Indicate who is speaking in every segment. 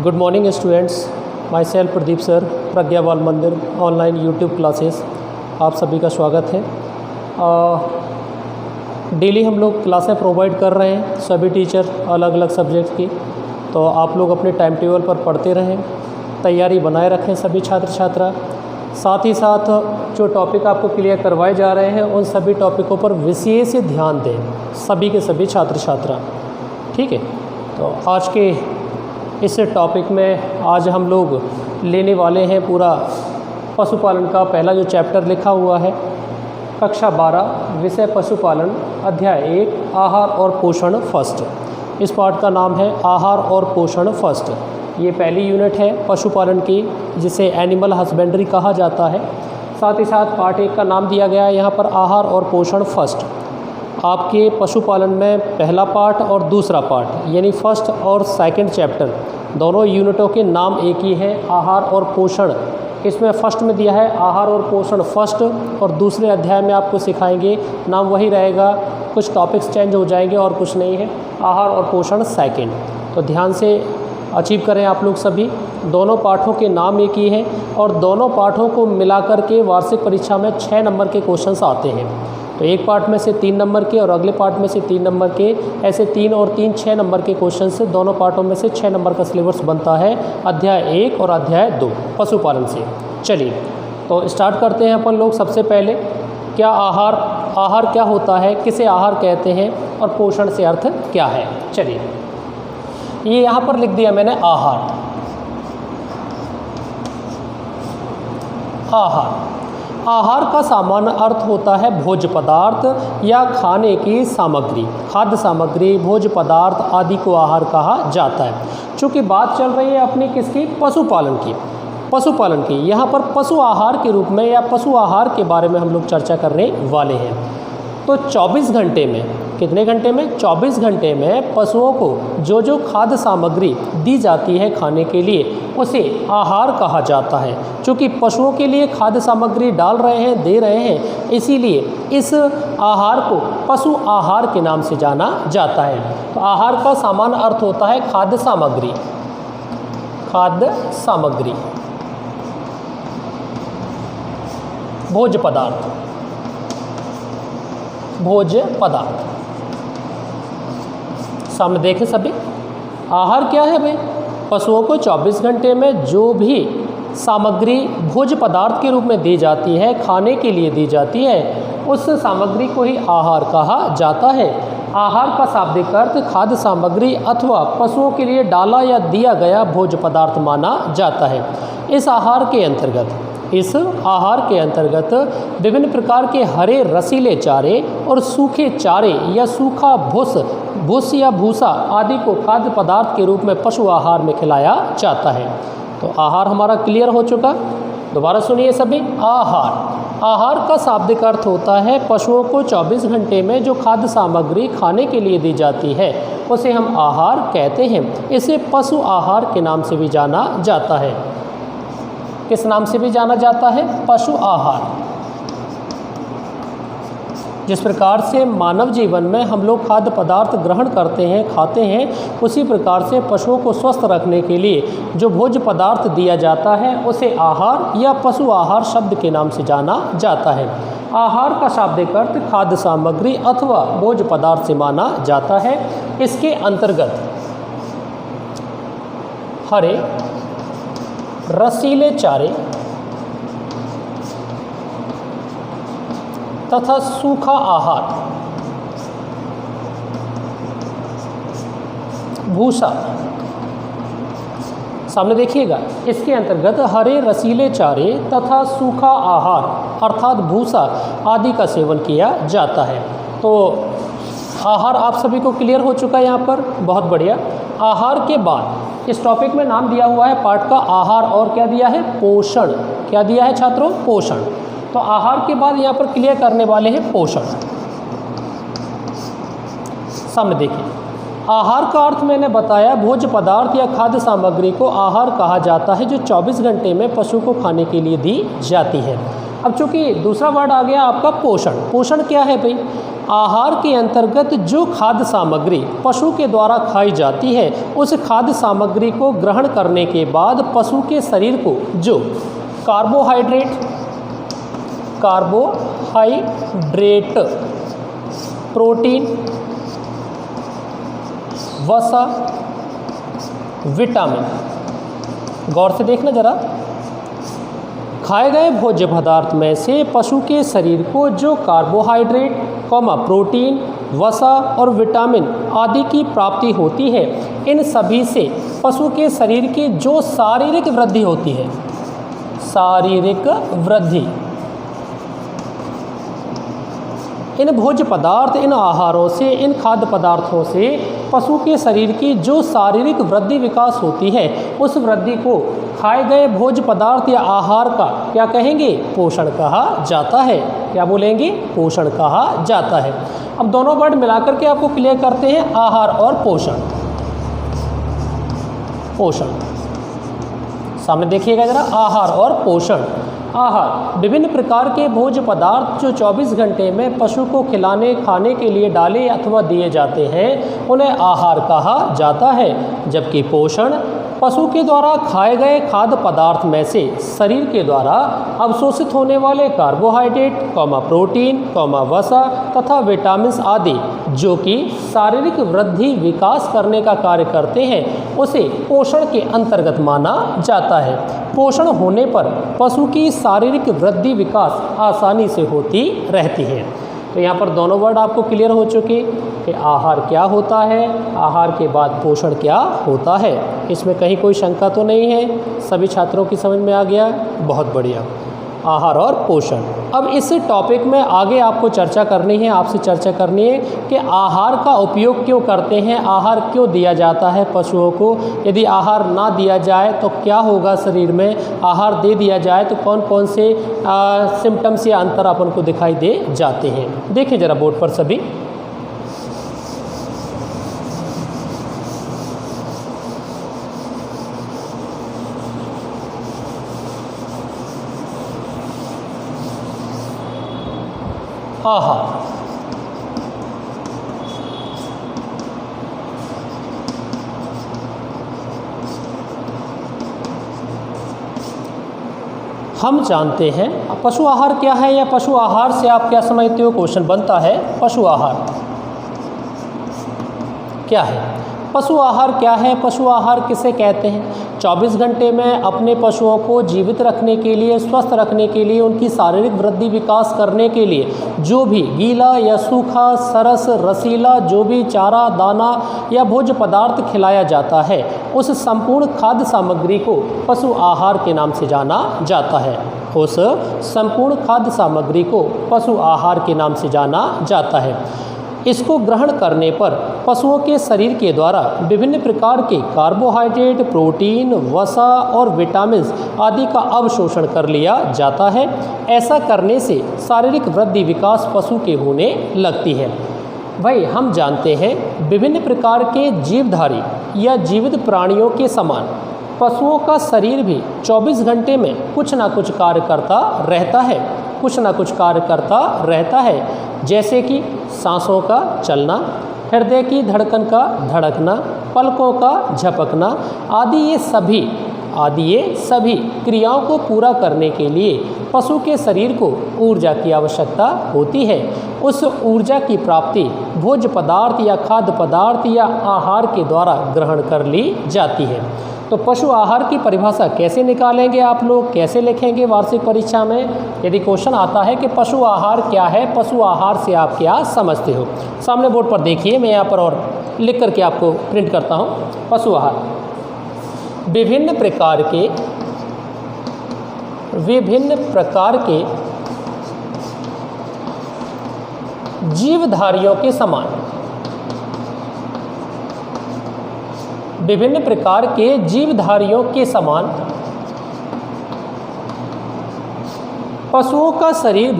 Speaker 1: Good morning students, myself Pradeep sir, Pragya Bal Mandir online YouTube classes. आप सभी का स्वागत है। डेली हम लोग क्लासें प्रोवाइड कर रहे हैं, सभी टीचर अलग अलग सब्जेक्ट की। तो आप लोग अपने टाइम टेबल पर पढ़ते रहें, तैयारी बनाए रखें सभी छात्र छात्रा। साथ ही साथ जो टॉपिक आपको क्लियर करवाए जा रहे हैं उन सभी टॉपिकों पर विशेष ध्यान दें सभी के सभी छात्र छात्रा। ठीक है, तो आज के इस टॉपिक में आज हम लोग लेने वाले हैं पूरा पशुपालन का पहला जो चैप्टर लिखा हुआ है, कक्षा 12 विषय पशुपालन, अध्याय 1 आहार और पोषण फर्स्ट। इस पाठ का नाम है आहार और पोषण फर्स्ट। ये पहली यूनिट है पशुपालन की, जिसे एनिमल हस्बेंड्री कहा जाता है। साथ ही साथ पार्ट 1 का नाम दिया गया है यहाँ पर आहार और पोषण फर्स्ट। आपके पशुपालन में पहला पार्ट और दूसरा पार्ट यानी फर्स्ट और सेकंड चैप्टर दोनों यूनिटों के नाम एक ही है, आहार और पोषण। इसमें फर्स्ट में दिया है आहार और पोषण फर्स्ट, और दूसरे अध्याय में आपको सिखाएंगे नाम वही रहेगा, कुछ टॉपिक्स चेंज हो जाएंगे और कुछ नहीं है, आहार और पोषण सेकंड। तो ध्यान से अचीव करें आप लोग सभी। दोनों पाठों के नाम एक ही हैं और दोनों पाठों को मिलाकर के वार्षिक परीक्षा में 6 नंबर के क्वेश्चंस आते हैं। तो एक पार्ट में से 3 नंबर के और अगले पार्ट में से 3 नंबर के, ऐसे 3 और 3 6 नंबर के क्वेश्चन से दोनों पार्टों में से 6 नंबर का सिलेबस बनता है, अध्याय 1 और अध्याय 2 पशुपालन से। चलिए तो स्टार्ट करते हैं अपन लोग। सबसे पहले क्या आहार क्या होता है, किसे आहार कहते हैं और पोषण से अर्थ क्या है। चलिए ये यहाँ पर लिख दिया मैंने आहार। आहार का सामान्य अर्थ होता है भोज्य पदार्थ या खाने की सामग्री, खाद्य सामग्री, भोज्य पदार्थ आदि को आहार कहा जाता है। चूँकि बात चल रही है अपनी किसकी, पशुपालन की। यहाँ पर पशु आहार के रूप में या पशु आहार के बारे में हम लोग चर्चा करने वाले हैं। तो 24 घंटे में, कितने घंटे में, 24 घंटे में पशुओं को जो जो खाद्य सामग्री दी जाती है खाने के लिए उसे आहार कहा जाता है। क्योंकि पशुओं के लिए खाद्य सामग्री डाल रहे हैं, दे रहे हैं, इसीलिए इस आहार को पशु आहार के नाम से जाना जाता है। तो आहार का सामान्य अर्थ होता है खाद्य सामग्री, भोज्य पदार्थ। सामने देखें सभी, आहार क्या है भाई, पशुओं को 24 घंटे में जो भी सामग्री भोज्य पदार्थ के रूप में दी जाती है, खाने के लिए दी जाती है, उस सामग्री को ही आहार कहा जाता है। आहार का शाब्दिक अर्थ खाद्य सामग्री अथवा पशुओं के लिए डाला या दिया गया भोज्य पदार्थ माना जाता है। इस आहार के अंतर्गत विभिन्न प्रकार के हरे रसीले चारे और सूखे चारे या सूखा भूस या भूसा आदि को खाद्य पदार्थ के रूप में पशु आहार में खिलाया जाता है। तो आहार हमारा क्लियर हो चुका। दोबारा सुनिए सभी, आहार का शाब्दिक अर्थ होता है पशुओं को 24 घंटे में जो खाद्य सामग्री खाने के लिए दी जाती है उसे हम आहार कहते हैं। इसे पशु आहार के नाम से भी जाना जाता है। किस नाम से भी जाना जाता है, पशु आहार। जिस प्रकार से मानव जीवन में हम लोग खाद्य पदार्थ ग्रहण करते हैं, खाते हैं, उसी प्रकार से पशुओं को स्वस्थ रखने के लिए जो भोज्य पदार्थ दिया जाता है उसे आहार या पशु आहार शब्द के नाम से जाना जाता है। आहार का शाब्दिक अर्थ खाद्य सामग्री अथवा भोज्य पदार्थ से माना जाता है। इसके अंतर्गत हरे रसीले चारे तथा सूखा आहार, भूसा, सामने देखिएगा, इसके अंतर्गत हरे रसीले चारे तथा सूखा आहार अर्थात भूसा आदि का सेवन किया जाता है। तो आहार आप सभी को क्लियर हो चुका है यहाँ पर, बहुत बढ़िया। आहार के बाद इस टॉपिक में नाम दिया हुआ है पाठ का आहार, और क्या दिया है, पोषण। क्या दिया है छात्रों, पोषण। तो आहार के बाद यहाँ पर क्लियर करने वाले हैं पोषण। सामने देखिए, आहार का अर्थ मैंने बताया भोज्य पदार्थ या खाद्य सामग्री को आहार कहा जाता है जो 24 घंटे में पशु को खाने के लिए दी जाती है। अब चूंकि दूसरा वर्ड आ गया आपका पोषण। पोषण क्या है भाई? आहार के अंतर्गत जो खाद्य सामग्री पशु के द्वारा खाई जाती है, उस खाद्य सामग्री को ग्रहण करने के बाद पशु के शरीर को जो कार्बोहाइड्रेट, प्रोटीन, वसा, विटामिन, गौर से देखना जरा, खाए गए भोज्य पदार्थ में से पशु के शरीर को जो कार्बोहाइड्रेट, प्रोटीन, वसा और विटामिन आदि की प्राप्ति होती है, इन सभी से पशु के शरीर की जो शारीरिक वृद्धि होती है, शारीरिक वृद्धि, इन भोज्य पदार्थ, इन आहारों से, इन खाद्य पदार्थों से पशु के शरीर की जो शारीरिक वृद्धि विकास होती है, उस वृद्धि को खाए गए भोज्य पदार्थ या आहार का क्या कहेंगे? पोषण कहा जाता है। क्या बोलेंगे? पोषण कहा जाता है। अब दोनों वर्ड मिलाकर के आपको क्लियर करते हैं, आहार और पोषण। पोषण सामने देखिएगा जरा, आहार और पोषण। आहार विभिन्न प्रकार के भोज्य पदार्थ जो 24 घंटे में पशु को खाने के लिए डाले अथवा दिए जाते हैं, उन्हें आहार कहा जाता है। जबकि पोषण पशु के द्वारा खाए गए खाद्य पदार्थ में से शरीर के द्वारा अवशोषित होने वाले कार्बोहाइड्रेट, प्रोटीन, वसा तथा विटामिन आदि जो कि शारीरिक वृद्धि विकास करने का कार्य करते हैं, उसे पोषण के अंतर्गत माना जाता है। पोषण होने पर पशु की शारीरिक वृद्धि विकास आसानी से होती रहती है। तो यहाँ पर दोनों वर्ड आपको क्लियर हो चुके कि आहार क्या होता है, आहार के बाद पोषण क्या होता है। इसमें कहीं कोई शंका तो नहीं है, सभी छात्रों की समझ में आ गया? बहुत बढ़िया। आहार और पोषण। अब इस टॉपिक में आगे आपको चर्चा करनी है, आपसे चर्चा करनी है कि आहार का उपयोग क्यों करते हैं, आहार क्यों दिया जाता है पशुओं को, यदि आहार ना दिया जाए तो क्या होगा शरीर में, आहार दे दिया जाए तो कौन कौन से सिम्टम्स या अंतर अपन को दिखाई दे जाते हैं। देखें जरा बोर्ड पर सभी। आहार हम जानते हैं पशु आहार क्या है, या पशु आहार से आप क्या समझते हो? क्वेश्चन बनता है, पशु आहार क्या है? पशु आहार क्या है? पशु आहार किसे कहते हैं? 24 घंटे में अपने पशुओं को जीवित रखने के लिए, स्वस्थ रखने के लिए, उनकी शारीरिक वृद्धि विकास करने के लिए जो भी गीला या सूखा, सरस, रसीला जो भी चारा, दाना या भोज्य पदार्थ खिलाया जाता है, उस संपूर्ण खाद्य सामग्री को पशु आहार के नाम से जाना जाता है। उस संपूर्ण खाद्य सामग्री को पशु आहार के नाम से जाना जाता है। इसको ग्रहण करने पर पशुओं के शरीर के द्वारा विभिन्न प्रकार के कार्बोहाइड्रेट, प्रोटीन, वसा और विटामिन आदि का अवशोषण कर लिया जाता है। ऐसा करने से शारीरिक वृद्धि विकास पशु के होने लगती है। भाई हम जानते हैं विभिन्न प्रकार के जीवधारी या जीवित प्राणियों के समान पशुओं का शरीर भी 24 घंटे में कुछ ना कुछ कार्य करता रहता है, कुछ ना कुछ कार्य करता रहता है। जैसे कि सांसों का चलना, हृदय की धड़कन का धड़कना, पलकों का झपकना आदि ये सभी क्रियाओं को पूरा करने के लिए पशु के शरीर को ऊर्जा की आवश्यकता होती है। उस ऊर्जा की प्राप्ति भोज्य पदार्थ या खाद्य पदार्थ या आहार के द्वारा ग्रहण कर ली जाती है। तो पशु आहार की परिभाषा कैसे निकालेंगे आप लोग, कैसे लिखेंगे वार्षिक परीक्षा में? यदि क्वेश्चन आता है कि पशु आहार क्या है, पशु आहार से आप क्या समझते हो? सामने बोर्ड पर देखिए, मैं यहाँ पर और लिख करके आपको प्रिंट करता हूँ। पशु आहार विभिन्न प्रकार के जीवधारियों के समान, विभिन्न प्रकार के जीवधारियों के समान पशुओं का शरीर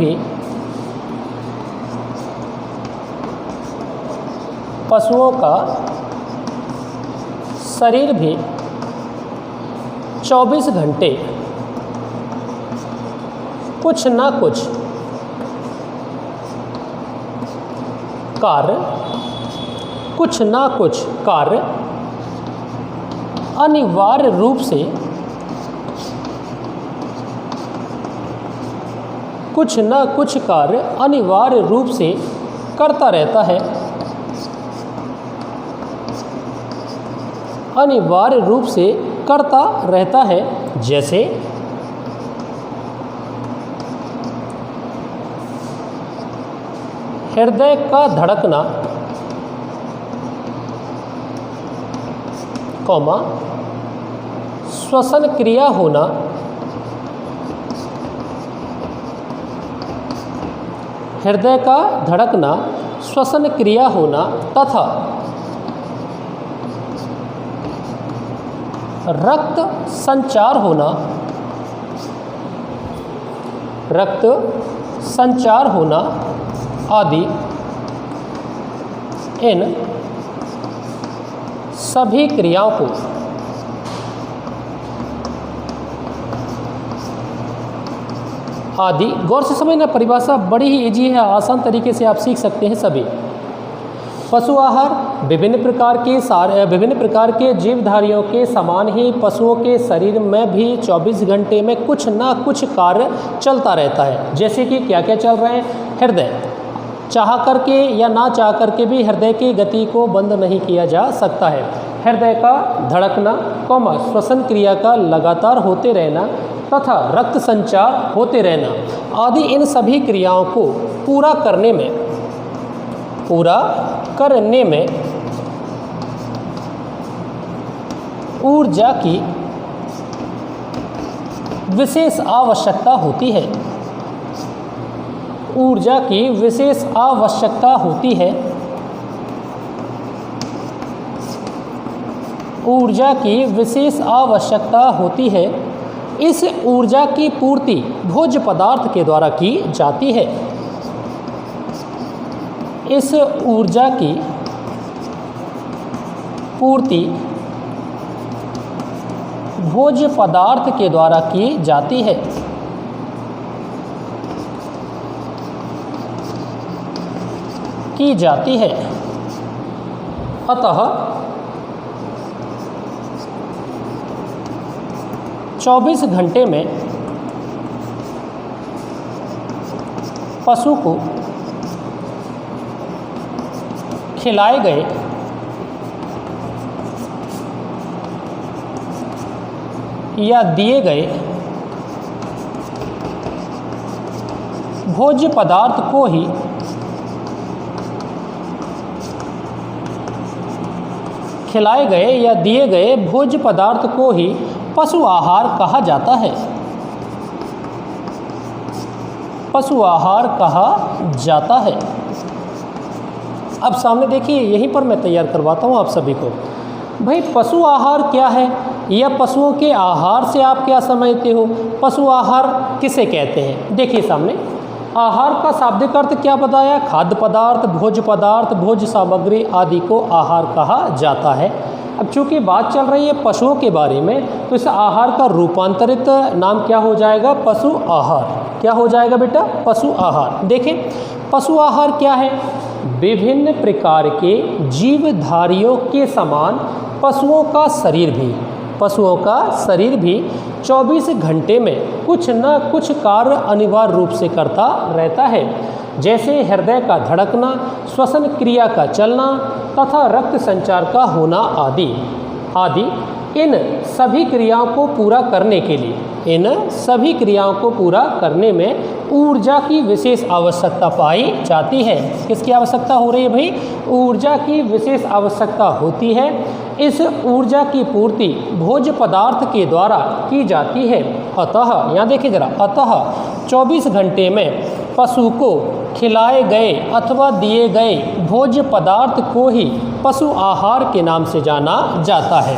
Speaker 1: भी 24 घंटे कुछ ना कुछ कार्य, कुछ ना कुछ कार्य अनिवार्य रूप से, कुछ ना कुछ कार्य अनिवार्य रूप से करता रहता है, अनिवार्य रूप से करता रहता है। जैसे हृदय का धड़कना, कौमा श्वसन क्रिया होना, हृदय का धड़कना, श्वसन क्रिया होना तथा रक्त संचार होना, रक्त संचार होना आदि, इन सभी क्रियाओं को आदि, गौर से समझना, परिभाषा बड़ी ही इजी है, आसान तरीके से आप सीख सकते हैं सभी। पशु आहार विभिन्न प्रकार के जीवधारियों के समान ही पशुओं के शरीर में भी 24 घंटे में कुछ ना कुछ कार्य चलता रहता है। जैसे कि क्या क्या चल रहे हैं? हृदय, चाह करके या ना चाह करके भी हृदय की गति को बंद नहीं किया जा सकता है। हृदय का धड़कना, कौमा श्वसन क्रिया का लगातार होते रहना तथा रक्त संचार होते रहना आदि, इन सभी क्रियाओं को पूरा करने में ऊर्जा की विशेष आवश्यकता होती है, ऊर्जा की विशेष आवश्यकता होती है, ऊर्जा की विशेष आवश्यकता होती है। इस ऊर्जा की पूर्ति भोज्य पदार्थ के द्वारा की जाती है, इस ऊर्जा की पूर्ति भोज्य पदार्थ के द्वारा की जाती है। की जाती है। अतः 24 घंटे में पशु को खिलाए गए या दिए गए भोज्य पदार्थ को ही खिलाए गए या दिए गए भोज्य पदार्थ को ही पशु आहार कहा जाता है, पशु आहार कहा जाता है। अब सामने देखिए, यहीं पर मैं तैयार करवाता हूँ आप सभी को। भाई पशु आहार क्या है या पशुओं के आहार से आप क्या समझते हो? पशु आहार किसे कहते हैं? देखिए सामने, आहार का शाब्दिक अर्थ क्या बताया? खाद्य पदार्थ, भोज्य सामग्री आदि को आहार कहा जाता है। अब चूंकि बात चल रही है पशुओं के बारे में, तो इस आहार का रूपांतरित नाम क्या हो जाएगा? पशु आहार। क्या हो जाएगा बेटा? पशु आहार। देखें, पशु आहार क्या है? विभिन्न प्रकार के जीवधारियों के समान पशुओं का शरीर भी 24 घंटे में कुछ न कुछ कार्य अनिवार्य रूप से करता रहता है। जैसे हृदय का धड़कना, श्वसन क्रिया का चलना तथा रक्त संचार का होना आदि। इन सभी क्रियाओं को पूरा करने में ऊर्जा की विशेष आवश्यकता पाई जाती है। किसकी आवश्यकता हो रही है भाई? ऊर्जा की विशेष आवश्यकता होती है। इस ऊर्जा की पूर्ति भोज्य पदार्थ के द्वारा की जाती है। अतः यहाँ देखिए जरा, अतः 24 घंटे में पशु को खिलाए गए अथवा दिए गए भोज्य पदार्थ को ही पशु आहार के नाम से जाना जाता है।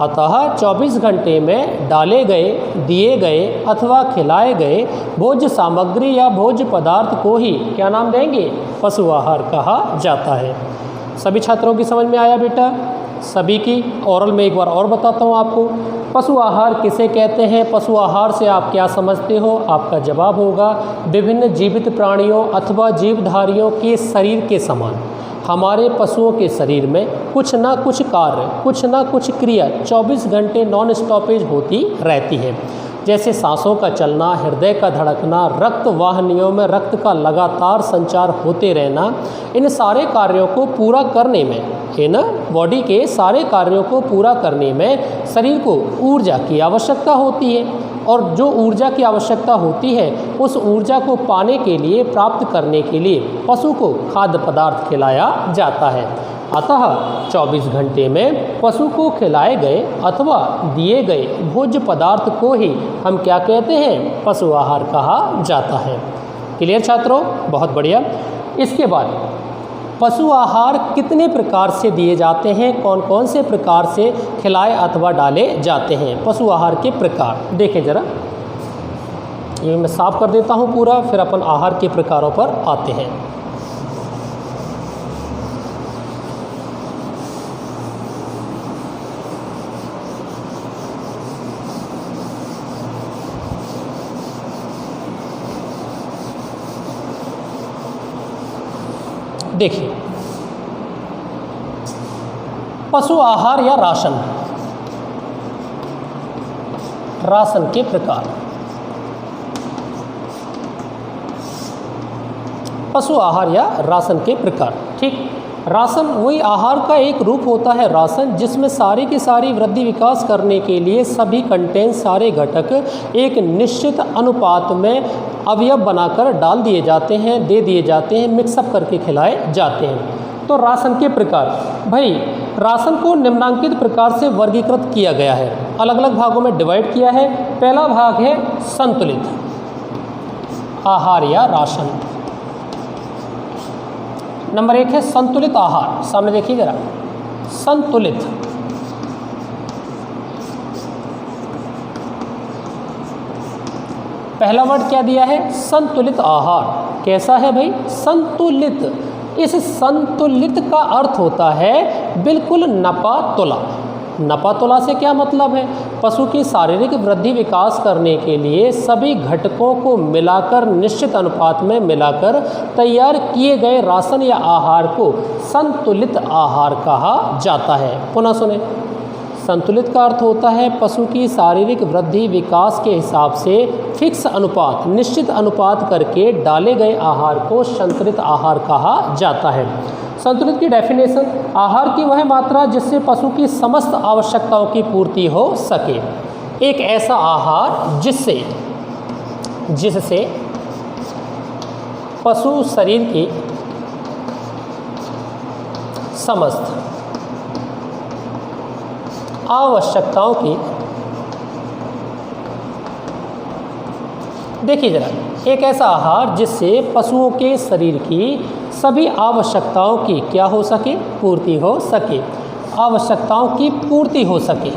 Speaker 1: अतः 24 घंटे में डाले गए, दिए गए अथवा खिलाए गए भोज्य सामग्री या भोज्य पदार्थ को ही क्या नाम देंगे? पशु आहार कहा जाता है। सभी छात्रों की समझ में आया बेटा? सभी की ओरल में एक बार और बताता हूँ आपको। पशु आहार किसे कहते हैं? पशु आहार से आप क्या समझते हो? आपका जवाब होगा विभिन्न जीवित प्राणियों अथवा जीवधारियों के शरीर के समान हमारे पशुओं के शरीर में कुछ ना कुछ कार्य, कुछ ना कुछ क्रिया 24 घंटे नॉन स्टॉपेज होती रहती है। जैसे सांसों का चलना, हृदय का धड़कना, रक्त वाहिनियों में रक्त का लगातार संचार होते रहना, इन सारे कार्यों को पूरा करने में, इन बॉडी के सारे कार्यों को पूरा करने में शरीर को ऊर्जा की आवश्यकता होती है। और जो ऊर्जा की आवश्यकता होती है उस ऊर्जा को पाने के लिए, प्राप्त करने के लिए पशु को खाद्य पदार्थ खिलाया जाता है। अतः 24 घंटे में पशु को खिलाए गए अथवा दिए गए भोज्य पदार्थ को ही हम क्या कहते हैं? पशु आहार कहा जाता है। क्लियर छात्रों? बहुत बढ़िया। इसके बाद पशु आहार कितने प्रकार से दिए जाते हैं? कौन कौन से प्रकार से खिलाए अथवा डाले जाते हैं? पशु आहार के प्रकार देखें जरा, ये मैं साफ कर देता हूँ पूरा, फिर अपन आहार के प्रकारों पर आते हैं। देखिए, पशु आहार या राशन, राशन के प्रकार। पशु आहार या राशन के प्रकार, ठीक। राशन वही आहार का एक रूप होता है राशन, जिसमें सारी की सारी वृद्धि विकास करने के लिए सभी कंटेंट, सारे घटक एक निश्चित अनुपात में अवयव बनाकर डाल दिए जाते हैं, दे दिए जाते हैं, मिक्सअप करके खिलाए जाते हैं। तो राशन के प्रकार, भाई राशन को निम्नांकित प्रकार से वर्गीकृत किया गया है, अलग अलग भागों में डिवाइड किया है। पहला भाग है संतुलित आहार या राशन। नंबर 1 है संतुलित आहार, सामने देखिए जरा, संतुलित। पहला वर्ड क्या दिया है? संतुलित आहार। कैसा है भाई? संतुलित। इस संतुलित का अर्थ होता है बिल्कुल नपा तुला। नपा तुला से क्या मतलब है? पशु की शारीरिक वृद्धि विकास करने के लिए सभी घटकों को मिलाकर, निश्चित अनुपात में मिलाकर तैयार किए गए राशन या आहार को संतुलित आहार कहा जाता है। पुनः सुने, संतुलित का अर्थ होता है पशु की शारीरिक वृद्धि विकास के हिसाब से फिक्स अनुपात, निश्चित अनुपात करके डाले गए आहार को संतुलित आहार कहा जाता है। संतुलित की डेफिनेशन, आहार की वह मात्रा जिससे पशु की समस्त आवश्यकताओं की पूर्ति हो सके। एक ऐसा आहार जिससे पशु शरीर की समस्त आवश्यकताओं की, देखिए जरा, एक ऐसा आहार जिससे पशुओं के शरीर की सभी आवश्यकताओं की क्या हो सके? पूर्ति हो सके। आवश्यकताओं की पूर्ति हो सके।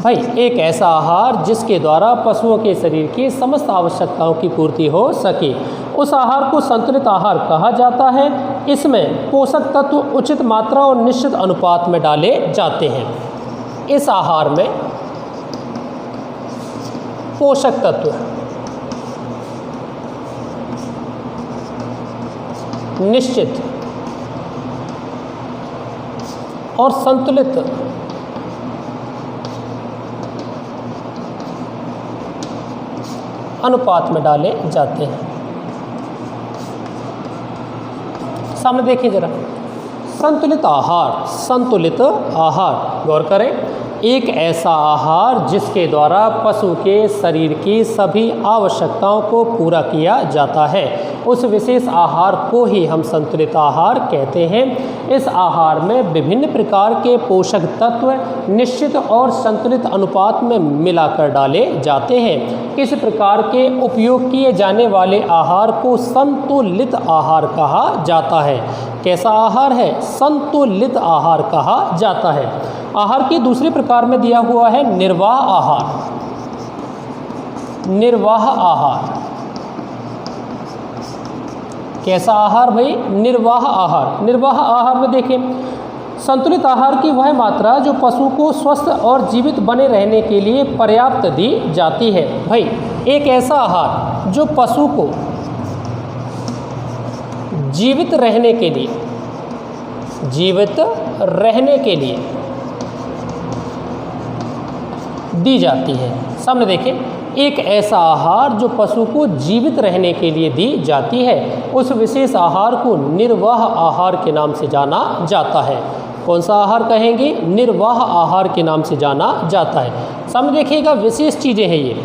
Speaker 1: भाई एक ऐसा आहार जिसके द्वारा पशुओं के शरीर की समस्त आवश्यकताओं की पूर्ति हो सके, उस आहार को संतुलित आहार कहा जाता है। इसमें पोषक तत्व उचित मात्रा और निश्चित अनुपात में डाले जाते हैं। इस आहार में पोषक तत्व निश्चित और संतुलित अनुपात में डाले जाते हैं। सामने देखिए जरा, संतुलित आहार। संतुलित आहार, गौर करें, एक ऐसा आहार जिसके द्वारा पशु के शरीर की सभी आवश्यकताओं को पूरा किया जाता है, उस विशेष आहार को ही हम संतुलित आहार कहते हैं। इस आहार में विभिन्न प्रकार के पोषक तत्व निश्चित और संतुलित अनुपात में मिलाकर डाले जाते हैं। इस प्रकार के उपयोग किए जाने वाले आहार को संतुलित आहार कहा जाता है। कैसा आहार है? संतुलित आहार कहा जाता है। आहार के दूसरे प्रकार में दिया हुआ है निर्वाह आहार। निर्वाह आहार, कैसा आहार भाई? निर्वाह आहार। निर्वाह आहार में देखें, संतुलित आहार की वह मात्रा जो पशु को स्वस्थ और जीवित बने रहने के लिए पर्याप्त दी जाती है। भाई, एक ऐसा आहार जो पशु को जीवित रहने के लिए दी जाती है। सामने देखें, एक ऐसा आहार जो पशु को जीवित रहने के लिए दी जाती है, उस विशेष आहार को निर्वाह आहार के नाम से जाना जाता है। कौन सा आहार कहेंगे? निर्वाह आहार के नाम से जाना जाता है। सामने देखिएगा, विशेष चीज़ें हैं ये।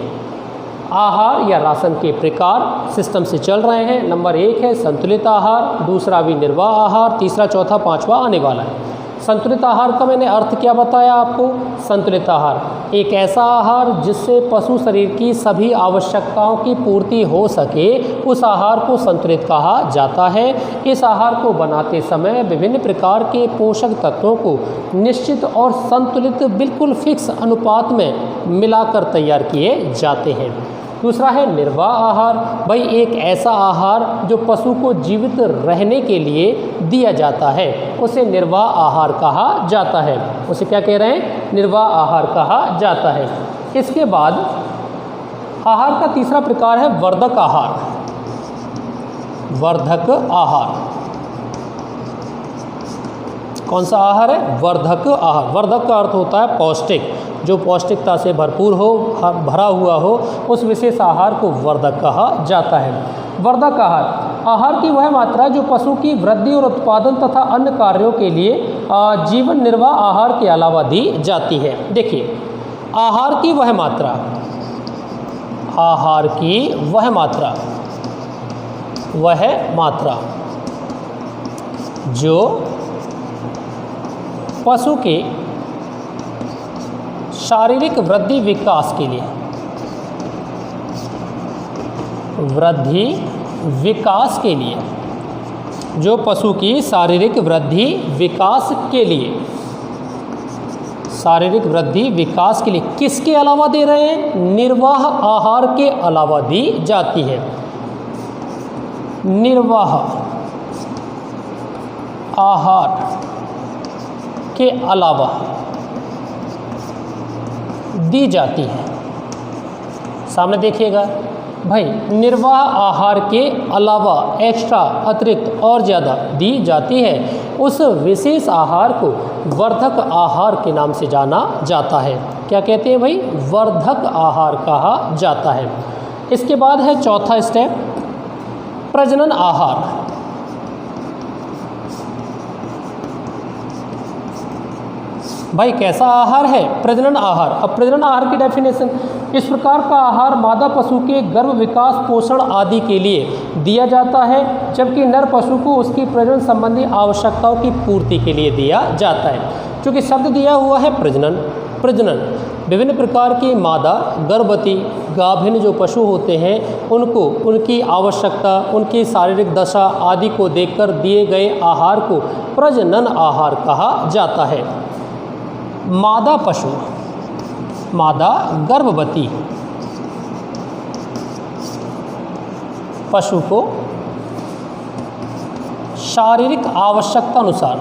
Speaker 1: आहार या राशन के प्रकार सिस्टम से चल रहे हैं। नंबर 1 है संतुलित आहार, दूसरा भी निर्वाह आहार, तीसरा चौथा पांचवा आने वाला है। संतुलित आहार का मैंने अर्थ क्या बताया आपको? संतुलित आहार एक ऐसा आहार जिससे पशु शरीर की सभी आवश्यकताओं की पूर्ति हो सके, उस आहार को संतुलित कहा जाता है। इस आहार को बनाते समय विभिन्न प्रकार के पोषक तत्वों को निश्चित और संतुलित बिल्कुल फिक्स अनुपात में मिलाकर तैयार किए जाते हैं। दूसरा है निर्वाह आहार। भाई, एक ऐसा आहार जो पशु को जीवित रहने के लिए दिया जाता है, उसे निर्वाह आहार कहा जाता है। उसे क्या कह रहे हैं? निर्वाह आहार कहा जाता है। इसके बाद आहार का तीसरा प्रकार है वर्धक आहार। वर्धक आहार कौन सा आहार है? वर्धक आहार। वर्धक का अर्थ होता है पौष्टिक, जो पौष्टिकता से भरपूर हो, भरा हुआ हो, उस विशेष आहार को वर्धक कहा जाता है। वर्धक आहार की वह मात्रा जो पशु की वृद्धि और उत्पादन तथा अन्य कार्यों के लिए जीवन निर्वाह आहार के अलावा दी जाती है। देखिए, आहार की वह मात्रा जो पशु के शारीरिक वृद्धि विकास के लिए जो पशु की शारीरिक वृद्धि विकास के लिए किसके अलावा दे रहे हैं? निर्वाह आहार के अलावा दी जाती है। निर्वाह आहार के अलावा दी जाती है। सामने देखिएगा भाई, निर्वाह आहार के अलावा एक्स्ट्रा, अतिरिक्त और ज़्यादा दी जाती है, उस विशेष आहार को वर्धक आहार के नाम से जाना जाता है। क्या कहते हैं भाई? वर्धक आहार कहा जाता है। इसके बाद है चौथा स्टेप, प्रजनन आहार। भाई, कैसा आहार है? प्रजनन आहार। अब प्रजनन आहार की डेफिनेशन, इस प्रकार का आहार मादा पशु के गर्भ विकास, पोषण आदि के लिए दिया जाता है, जबकि नर पशु को उसकी प्रजनन संबंधी आवश्यकताओं की पूर्ति के लिए दिया जाता है। क्योंकि शब्द दिया हुआ है प्रजनन विभिन्न प्रकार की मादा, गर्भवती, गाभिन जो पशु होते हैं, उनको उनकी आवश्यकता, उनकी शारीरिक दशा आदि को देखकर दिए गए आहार को प्रजनन आहार कहा जाता है। मादा पशु, मादा गर्भवती पशु को शारीरिक आवश्यकता अनुसार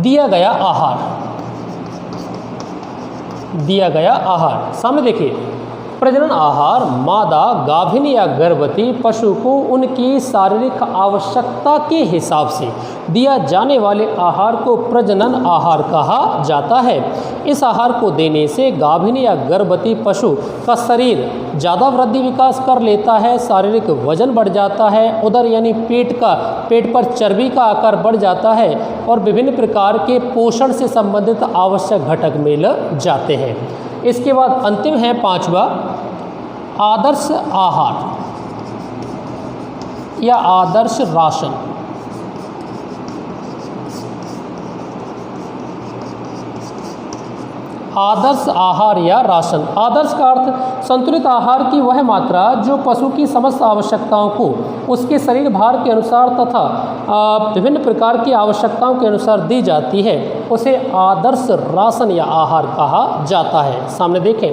Speaker 1: दिया गया आहार। सामने देखिए, प्रजनन आहार मादा, गाभिन या गर्भवती पशु को उनकी शारीरिक आवश्यकता के हिसाब से दिया जाने वाले आहार को प्रजनन आहार कहा जाता है। इस आहार को देने से गाभिन या गर्भवती पशु का शरीर ज़्यादा वृद्धि विकास कर लेता है, शारीरिक वजन बढ़ जाता है, उदर यानी पेट पर चर्बी का आकार बढ़ जाता है और विभिन्न प्रकार के पोषण से संबंधित आवश्यक घटक मिल जाते हैं। इसके बाद अंतिम है पांचवा, आदर्श आहार या आदर्श राशन। आदर्श आहार या राशन। आदर्श का अर्थ संतुलित आहार की वह मात्रा जो पशु की समस्त आवश्यकताओं को उसके शरीर भार के अनुसार तथा विभिन्न प्रकार की आवश्यकताओं के अनुसार दी जाती है, उसे आदर्श राशन या आहार कहा जाता है। सामने देखें,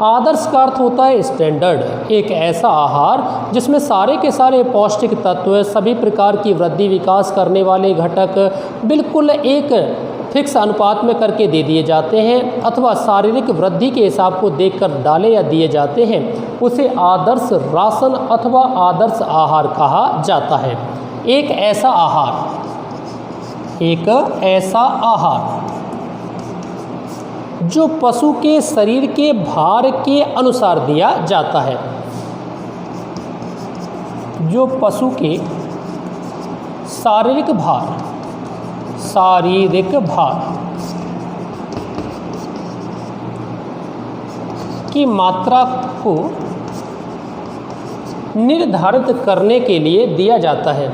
Speaker 1: आदर्श का अर्थ होता है स्टैंडर्ड, एक ऐसा आहार जिसमें सारे के सारे पौष्टिक तत्व, सभी प्रकार की वृद्धि विकास करने वाले घटक बिल्कुल एक फिक्स अनुपात में करके दे दिए जाते हैं अथवा शारीरिक वृद्धि के हिसाब को देखकर डाले या दिए जाते हैं, उसे आदर्श राशन अथवा आदर्श आहार कहा जाता है। एक ऐसा आहार जो पशु के शरीर के भार के अनुसार दिया जाता है, जो पशु के शारीरिक भार की मात्रा को निर्धारित करने के लिए दिया जाता है,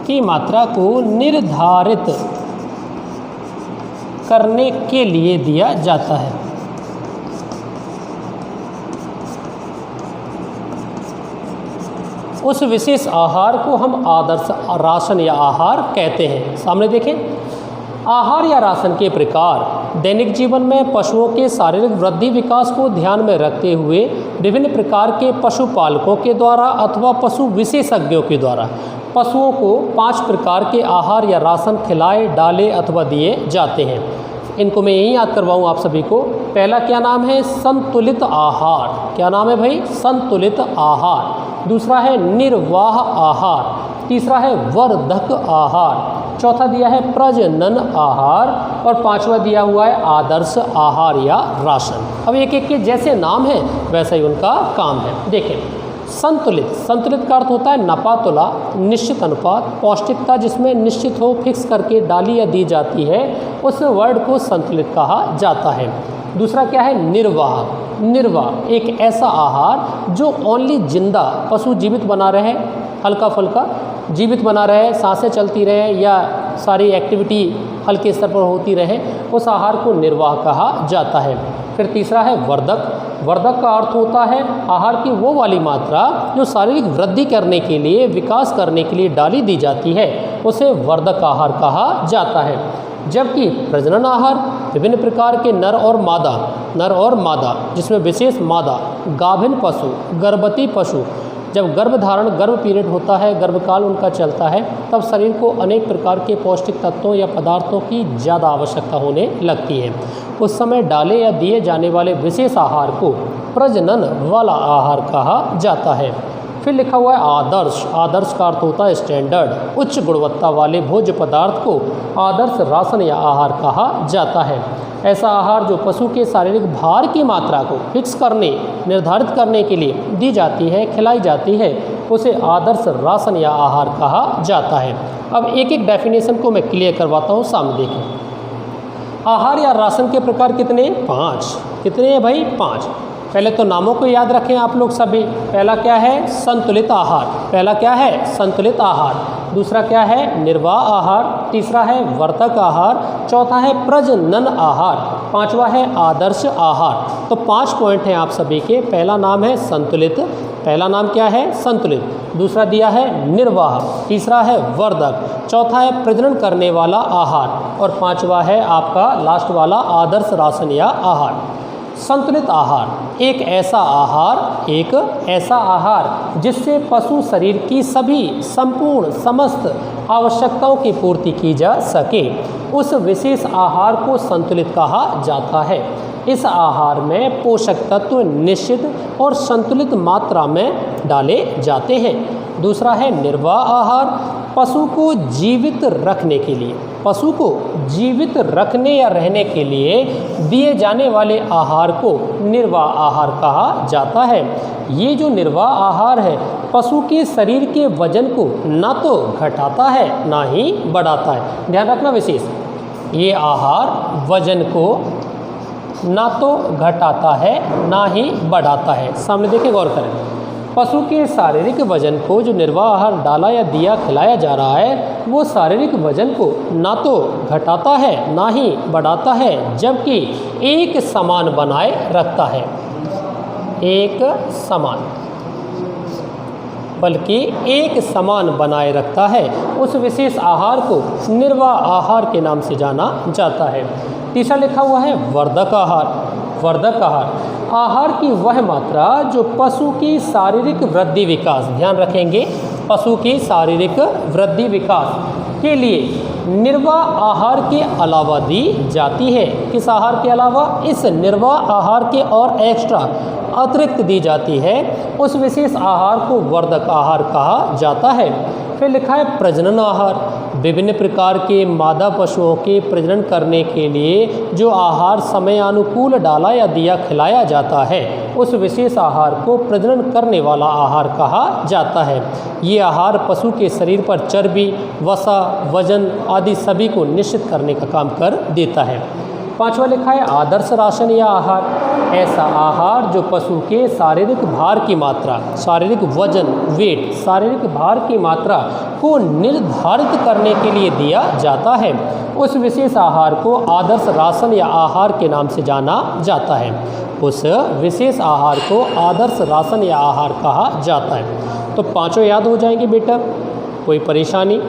Speaker 1: की मात्रा को निर्धारित करने के लिए दिया जाता है। उस विशेष आहार को हम आदर्श राशन या आहार कहते हैं। सामने देखें, आहार या राशन के प्रकार दैनिक जीवन में पशुओं के शारीरिक वृद्धि विकास को ध्यान में रखते हुए विभिन्न प्रकार के पशुपालकों के द्वारा अथवा पशु विशेषज्ञों के द्वारा पशुओं को 5 प्रकार के आहार या राशन खिलाए, डाले अथवा दिए जाते हैं। इनको मैं यही याद करवाऊँ आप सभी को। पहला क्या नाम है? संतुलित आहार। क्या नाम है भाई? संतुलित आहार। दूसरा है निर्वाह आहार। तीसरा है वर्धक आहार। चौथा दिया है प्रजनन आहार और पांचवा दिया हुआ है आदर्श आहार या राशन। अब एक एक के जैसे नाम है वैसा ही उनका काम है। देखें, संतुलित का अर्थ होता है नपातुला, निश्चित अनुपात, पौष्टिकता जिसमें निश्चित हो, फिक्स करके डाली या दी जाती है, उस वर्ड को संतुलित कहा जाता है। दूसरा क्या है? निर्वाह एक ऐसा आहार जो ओनली जिंदा पशु जीवित बना रहे, हल्का फुल्का जीवित बना रहे, सांसें चलती रहे या सारी एक्टिविटी हल्के स्तर पर होती रहे, उस आहार को निर्वाह कहा जाता है। फिर तीसरा है वर्धक का अर्थ होता है आहार की वो वाली मात्रा जो शारीरिक वृद्धि करने के लिए, विकास करने के लिए डाली दी जाती है, उसे वर्धक आहार कहा जाता है। जबकि प्रजनन आहार विभिन्न प्रकार के नर और मादा जिसमें विशेष मादा, गाभिन पशु, गर्भवती पशु जब गर्भधारण गर्भ पीरियड होता है, गर्भकाल उनका चलता है, तब शरीर को अनेक प्रकार के पौष्टिक तत्वों या पदार्थों की ज़्यादा आवश्यकता होने लगती है। उस समय डाले या दिए जाने वाले विशेष आहार को प्रजनन वाला आहार कहा जाता है। फिर लिखा हुआ है आदर्श का अर्थ होता है स्टैंडर्ड, उच्च गुणवत्ता वाले भोज्य पदार्थ को आदर्श राशन या आहार कहा जाता है। ऐसा आहार जो पशु के शारीरिक भार की मात्रा को फिक्स करने, निर्धारित करने के लिए दी जाती है, खिलाई जाती है, उसे आदर्श राशन या आहार कहा जाता है। अब एक एक डेफिनेशन को मैं क्लियर करवाता हूँ, सामने देखें। आहार या राशन के प्रकार कितने? 5। कितने हैं भाई? 5। पहले तो नामों को याद रखें आप लोग सभी। पहला क्या है? संतुलित आहार। दूसरा क्या है? निर्वाह आहार। तीसरा है वर्धक आहार। चौथा है प्रजनन आहार। पांचवा है आदर्श आहार। तो 5 पॉइंट हैं आप सभी के। पहला नाम है संतुलित। पहला नाम क्या है? संतुलित। दूसरा दिया है निर्वाह। तीसरा है वर्धक। चौथा है प्रजनन करने वाला आहार और पांचवा है आपका लास्ट वाला आदर्श राशन या आहार। संतुलित आहार एक ऐसा आहार जिससे पशु शरीर की सभी संपूर्ण समस्त आवश्यकताओं की पूर्ति की जा सके, उस विशेष आहार को संतुलित कहा जाता है। इस आहार में पोषक तत्व निश्चित और संतुलित मात्रा में डाले जाते हैं। दूसरा है निर्वाह आहार, पशु को जीवित रखने या रहने के लिए दिए जाने वाले आहार को निर्वाह आहार कहा जाता है। ये जो निर्वाह आहार है पशु के शरीर के वजन को ना तो घटाता है ना ही बढ़ाता है। ध्यान रखना विशेष, ये आहार वजन को ना तो घटाता है ना ही बढ़ाता है। सामने देखिए, गौर करें। पशु के शारीरिक वजन को जो निर्वाह आहार डाला या दिया खिलाया जा रहा है वो शारीरिक वजन को ना तो घटाता है ना ही बढ़ाता है, जबकि एक समान बनाए रखता है, एक समान, बल्कि एक समान बनाए रखता है। उस विशेष आहार को निर्वाह आहार के नाम से जाना जाता है। तीसरा लिखा हुआ है वर्धक आहार। वर्धक आहार आहार की वह मात्रा जो पशु की शारीरिक वृद्धि विकास, ध्यान रखेंगे, पशु की शारीरिक वृद्धि विकास के लिए निर्वाह आहार के अलावा दी जाती है। किस आहार के अलावा? इस निर्वाह आहार के और एक्स्ट्रा अतिरिक्त दी जाती है, उस विशेष आहार को वर्धक आहार कहा जाता है। फिर लिखा है प्रजनन आहार। विभिन्न प्रकार के मादा पशुओं के प्रजनन करने के लिए जो आहार समयानुकूल डाला या दिया खिलाया जाता है उस विशेष आहार को प्रजनन करने वाला आहार कहा जाता है। ये आहार पशु के शरीर पर चर्बी, वसा, वजन आदि सभी को निश्चित करने का काम कर देता है। पांचवा लिखा है आदर्श राशन या आहार। ऐसा आहार जो पशु के शारीरिक भार की मात्रा, शारीरिक वजन, वेट, शारीरिक भार की मात्रा को निर्धारित करने के लिए दिया जाता है, उस विशेष आहार को आदर्श राशन या आहार के नाम से जाना जाता है। उस विशेष आहार को आदर्श राशन या आहार कहा जाता है। तो पांचों याद हो जाएंगे बेटा, कोई परेशानी?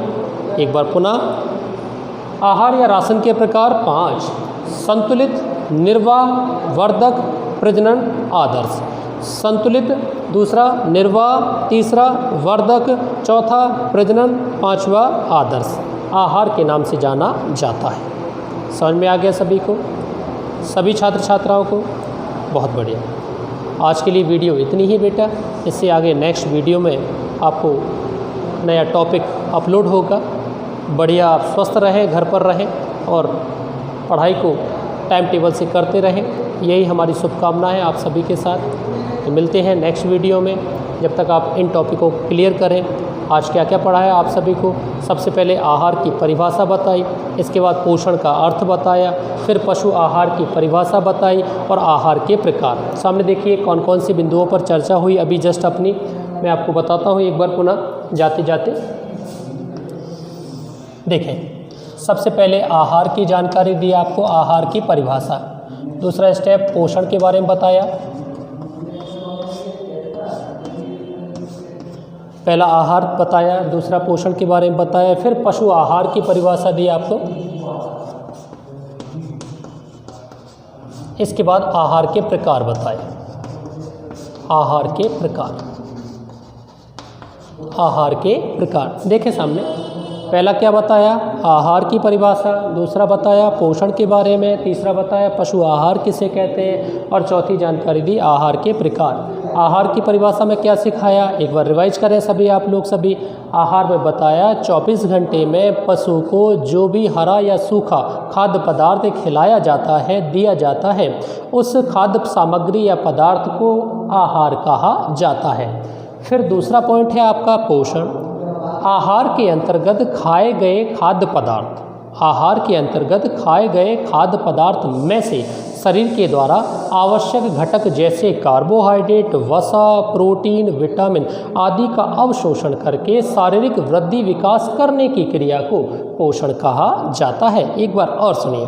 Speaker 1: एक बार पुनः आहार या राशन के प्रकार 5: संतुलित, निर्वाह, वर्धक, प्रजनन, आदर्श। संतुलित, दूसरा निर्वाह, तीसरा वर्धक, चौथा प्रजनन, पांचवा आदर्श आहार के नाम से जाना जाता है। समझ में आ गया सभी को, सभी छात्र छात्राओं को? बहुत बढ़िया। आज के लिए वीडियो इतनी ही बेटा, इससे आगे नेक्स्ट वीडियो में आपको नया टॉपिक अपलोड होगा। बढ़िया, आप स्वस्थ रहें, घर पर रहें और पढ़ाई को टाइम टेबल से करते रहें, यही हमारी शुभकामना है आप सभी के साथ। मिलते हैं नेक्स्ट वीडियो में, जब तक आप इन टॉपिकों को क्लियर करें। आज क्या क्या पढ़ाया आप सभी को? सबसे पहले आहार की परिभाषा बताई, इसके बाद पोषण का अर्थ बताया, फिर पशु आहार की परिभाषा बताई और आहार के प्रकार। सामने देखिए कौन कौन सी बिंदुओं पर चर्चा हुई अभी जस्ट अपनी, मैं आपको बताता हूँ एक बार पुनः जाते जाते। देखें, सबसे पहले आहार की जानकारी दी आपको, आहार की परिभाषा। दूसरा स्टेप पोषण के बारे में बताया। पहला आहार बताया, दूसरा पोषण के बारे में बताया, फिर पशु आहार की परिभाषा दी आपको। इसके बाद आहार के प्रकार बताए। आहार के प्रकार, आहार के प्रकार देखें सामने। पहला क्या बताया? आहार की परिभाषा। दूसरा बताया पोषण के बारे में। तीसरा बताया पशु आहार किसे कहते हैं और चौथी जानकारी दी आहार के प्रकार। आहार की परिभाषा में क्या सिखाया, एक बार रिवाइज करें सभी आप लोग सभी। आहार में बताया 24 घंटे में पशु को जो भी हरा या सूखा खाद्य पदार्थ खिलाया जाता है, दिया जाता है, उस खाद्य सामग्री या पदार्थ को आहार कहा जाता है। फिर दूसरा पॉइंट है आपका पोषण। आहार के अंतर्गत खाए गए खाद्य पदार्थ, आहार के अंतर्गत खाए गए खाद्य पदार्थ में से शरीर के द्वारा आवश्यक घटक जैसे कार्बोहाइड्रेट, वसा, प्रोटीन, विटामिन आदि का अवशोषण करके शारीरिक वृद्धि विकास करने की क्रिया को पोषण कहा जाता है। एक बार और सुनिए,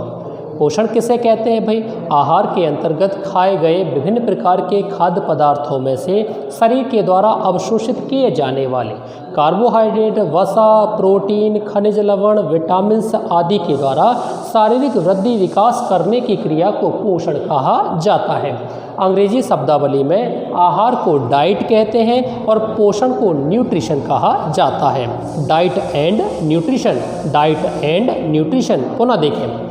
Speaker 1: पोषण किसे कहते हैं भाई? आहार के अंतर्गत खाए गए विभिन्न प्रकार के खाद्य पदार्थों में से शरीर के द्वारा अवशोषित किए जाने वाले कार्बोहाइड्रेट, वसा, प्रोटीन, खनिज लवण, विटामिन्स आदि के द्वारा शारीरिक वृद्धि विकास करने की क्रिया को पोषण कहा जाता है। अंग्रेजी शब्दावली में आहार को डाइट कहते हैं और पोषण को न्यूट्रिशन कहा जाता है। Diet and nutrition, diet and nutrition. पुनः देखें,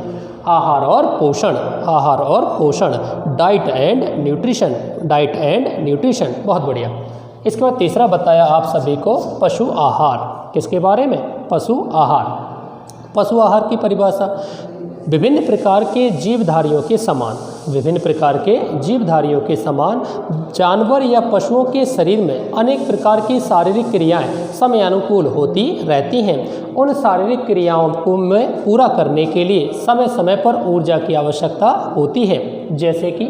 Speaker 1: आहार और पोषण, आहार और पोषण, diet and nutrition, diet and nutrition. बहुत बढ़िया। इसके बाद तीसरा बताया आप सभी को पशु आहार। किसके बारे में? पशु आहार। पशु आहार की परिभाषा विभिन्न प्रकार के जीवधारियों के समान विभिन्न प्रकार के जीवधारियों के समान जानवर या पशुओं के शरीर में अनेक प्रकार की शारीरिक क्रियाएं समयानुकूल होती रहती हैं। उन शारीरिक क्रियाओं को में पूरा करने के लिए समय समय पर ऊर्जा की आवश्यकता होती है, जैसे कि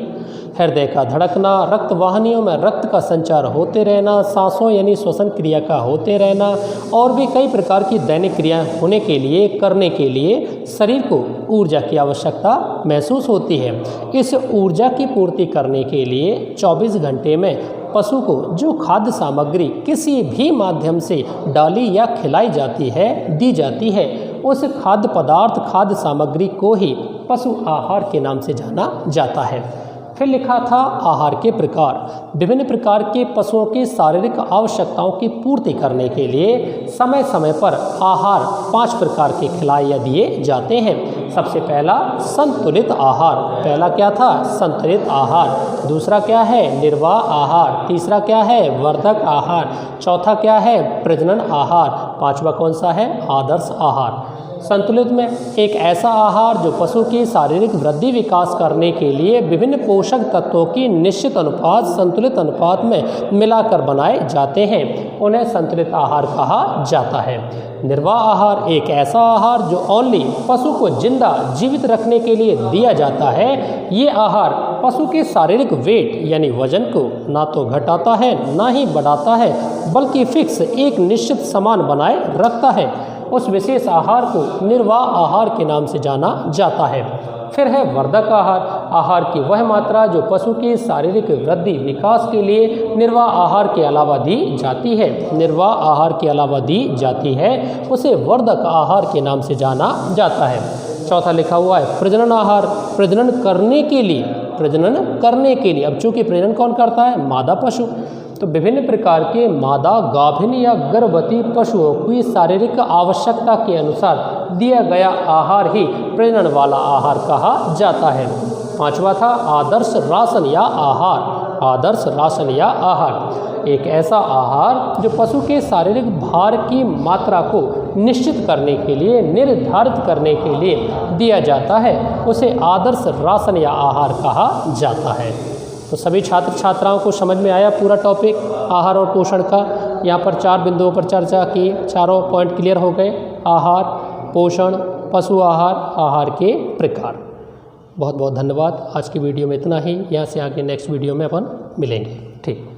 Speaker 1: हृदय का धड़कना, रक्त वाहिनियों में रक्त का संचार होते रहना, सांसों यानी श्वसन क्रिया का होते रहना और भी कई प्रकार की दैनिक क्रियाएं होने के लिए करने के लिए शरीर को ऊर्जा की आवश्यकता महसूस होती है। इस ऊर्जा की पूर्ति करने के लिए 24 घंटे में पशु को जो खाद्य सामग्री किसी भी माध्यम से डाली या खिलाई जाती है, दी जाती है, उस खाद्य पदार्थ खाद्य सामग्री को ही पशु आहार के नाम से जाना जाता है। फिर लिखा था आहार के प्रकार। विभिन्न प्रकार के पशुओं की शारीरिक आवश्यकताओं की पूर्ति करने के लिए समय समय पर आहार 5 प्रकार के खिलाए या दिए जाते हैं। सबसे पहला संतुलित आहार। पहला क्या था? संतुलित आहार। दूसरा क्या है? निर्वाह आहार। तीसरा क्या है? वर्धक आहार। चौथा क्या है? प्रजनन आहार। पांचवा कौन सा है? आदर्श आहार। संतुलित में एक ऐसा आहार जो पशु की शारीरिक वृद्धि विकास करने के लिए विभिन्न पोषक तत्वों की निश्चित अनुपात संतुलित अनुपात में मिलाकर बनाए जाते हैं, उन्हें संतुलित आहार कहा जाता है। निर्वाह आहार एक ऐसा आहार जो ओनली पशु को जिंदा जीवित रखने के लिए दिया जाता है। ये आहार पशु के शारीरिक वेट यानी वजन को ना तो घटाता है ना ही बढ़ाता है, बल्कि फिक्स एक निश्चित समान बनाए रखता है। उस विशेष आहार को निर्वाह आहार के नाम से जाना जाता है। फिर है वर्धक आहार। आहार की वह मात्रा जो पशु की शारीरिक वृद्धि विकास के लिए निर्वाह आहार के अलावा दी जाती है, निर्वाह आहार के अलावा दी जाती है, उसे वर्धक आहार के नाम से जाना जाता है। चौथा लिखा हुआ है प्रजनन आहार। प्रजनन करने के लिए अब चूंकि प्रजनन कौन करता है? मादा पशु। तो विभिन्न प्रकार के मादा, गाभिन या गर्भवती पशुओं की शारीरिक आवश्यकता के अनुसार दिया गया आहार ही प्रजनन वाला आहार कहा जाता है। पांचवा था आदर्श राशन या आहार। आदर्श राशन या आहार एक ऐसा आहार जो पशु के शारीरिक भार की मात्रा को निश्चित करने के लिए, निर्धारित करने के लिए दिया जाता है, उसे आदर्श राशन या आहार कहा जाता है। तो सभी छात्र छात्राओं को समझ में आया पूरा टॉपिक आहार और पोषण का। यहाँ पर 4 बिंदुओं पर चर्चा की, चारों पॉइंट क्लियर हो गए। आहार, पोषण, पशु आहार, आहार के प्रकार। बहुत बहुत धन्यवाद। आज की वीडियो में इतना ही। यहाँ से आगे नेक्स्ट वीडियो में अपन मिलेंगे। ठीक।